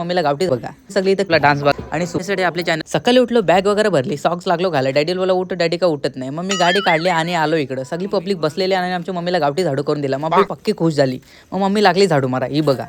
मम्मीला गावठी बघा सगळी इथे डान्स बघा आणि सुसाठी आपले चॅनल सकाळी उठलो बॅग वगैरे भरली सॉक्स लागलो घाला डॅडी बोला उठ डॅडी का उठत नाही मग मी गाडी काढली आणि आलो इकडं सगळी पब्लिक बसलेली आणि आमच्या मम्मीला गावठी झाडू करून दिला मम्मी पक्की खुश झाली मग मम्मी लागली झाडू मारा ही बघा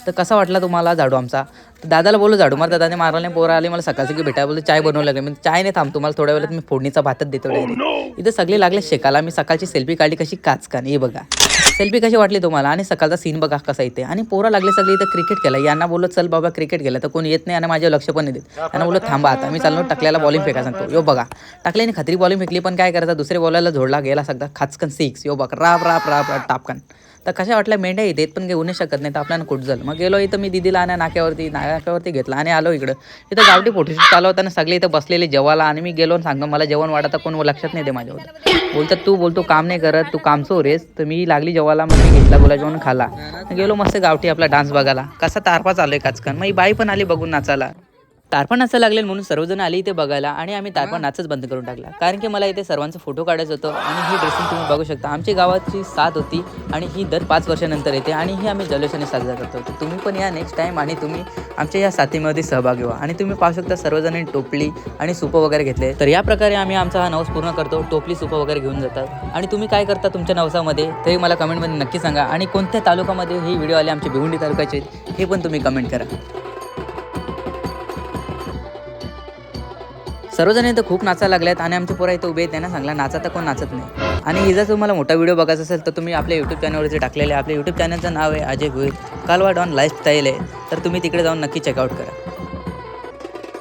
तर कसा वाटला तुम्हाला झाडू आमचा तर दादाला बोललो झाडू मार दादाने मारला नाही पोरा आली मला सकाळची भेटायला बोलतो चाय बनवू लागले मी चाय नाही थांब तुम्हाला थोड्या वेळात मी फोडणीचा भातच देतो डायरेक्ट इथं सगळे लागले शेकाला मी सकाळची सेल्फी काढली कशी काचकान हे बघा सेल्फी कशी वाटली तुम्हाला आणि सकाळचा सीन बघा कसा इथे आणि पोरं लागले सगळे इथं क्रिकेट केला यांना बोललो चल बाबा क्रिकेट केलं तर कोणी येत नाही आणि माझ्या लक्ष पण नाही देत त्यांना बोललो थांबा आता मी चाललो टाकल्याला बॉलिंग फेका सांगतो यो बघा टाकल्याने खत्री बॉलिंग फेकली पण काय करायचं दुसऱ्या बॉलाला झोडला गेला सगळा खाचकन सिक्स यो बघा राप राप राप राप टापकन तर कशा वाटल्या मेंढ्या येतात पण घेऊ नाही शकत नाही तर आपल्याला कुठ झालं मग गेलो इथं मी दिदीला आणि नाक्यावरती घेतला आणि आलो इकडं इथं गावठी फोटोशूट चालू होता सगळे इथं बसलेले जेवायला आणि मी गेलो सांगतो मला जेवण वाढत कोण लक्षात नाही दे माझ्यावर बोलतात तू बोलतो काम नाही करत तू काम चोरेस तर मी लागली जेवायला मग मी घेतला गुलाबजामुन खाला गेलो मस्त गावठी आपला डान्स बघायला कसा तारपा चालू काचकन मग ही बाई पण आली बघून नाचायला तारपा नाचायला लागले म्हणून सर्वजण आली इथे बघायला आणि आम्ही तारपा नाचच बंद करून टाकला कारण की मला इथे सर्वांचा फोटो काढायचं होतं आणि ही ड्रेसिंग तुम्ही बघू शकता आमच्या गावाची साथ होती आणि ही दर 5 वर्षानंतर येते आणि ही आम्ही जल्लोषाने साजरा करतो तर तुम्ही पण या नेक्स्ट टाईम आणि तुम्ही आमच्या या साथीमध्ये सहभागी व्हा आणि तुम्ही पाहू शकता सर्वजणांनी टोपली आणि सुपं वगैरे घेतले तर या प्रकारे आम्ही आमचा हा नवस पूर्ण करतो टोपली सुपं वगैरे घेऊन जातात आणि तुम्ही काय करता तुमच्या नवसामध्ये तरी मला कमेंटमध्ये नक्की सांगा आणि कोणत्या तालुक्यामध्ये ही व्हिडिओ आले आमच्या भिवंडी तालुक्याचे हे पण तुम्ही कमेंट करा सर्वजण इथं खूप नाचायला लागल्यात आणि आमचे पोरा इथं उभे आहेत त्यांना सांगला नाचा तर कोण नाचत नाही आणि हिचा तुम्हाला मोठा व्हिडिओ बघायचा असेल तर तुम्ही आपल्या यूट्यूब चॅनलवरती टाकलेले आपल्या यूट्यूब चॅनलचं नाव आहे अजय भोईर कालवा डॉन लाईफस्टाईल आहे तर तुम्ही तिकडे जाऊन नक्की चेकआउट करा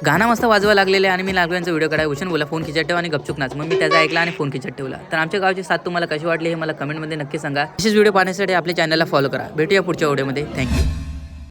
गाणं मस्त वाजवायला लागलेले आणि मी लागलो यांचा व्हिडिओ काढाय भूषण बोला फोन खिचत ठेवा आणि गपचूक नाच मग मी त्याचा ऐकला आणि फोन खिचत ठेवला तर आमच्या गावची साथ तुम्हाला कशी वाटली हे मला कमेंटमध्ये नक्की सांगा असेच व्हिडिओ पाहण्यासाठी आपल्या चॅनलला फॉलो करा भेटूया पुढच्या व्हिडिओमध्ये थँक्यू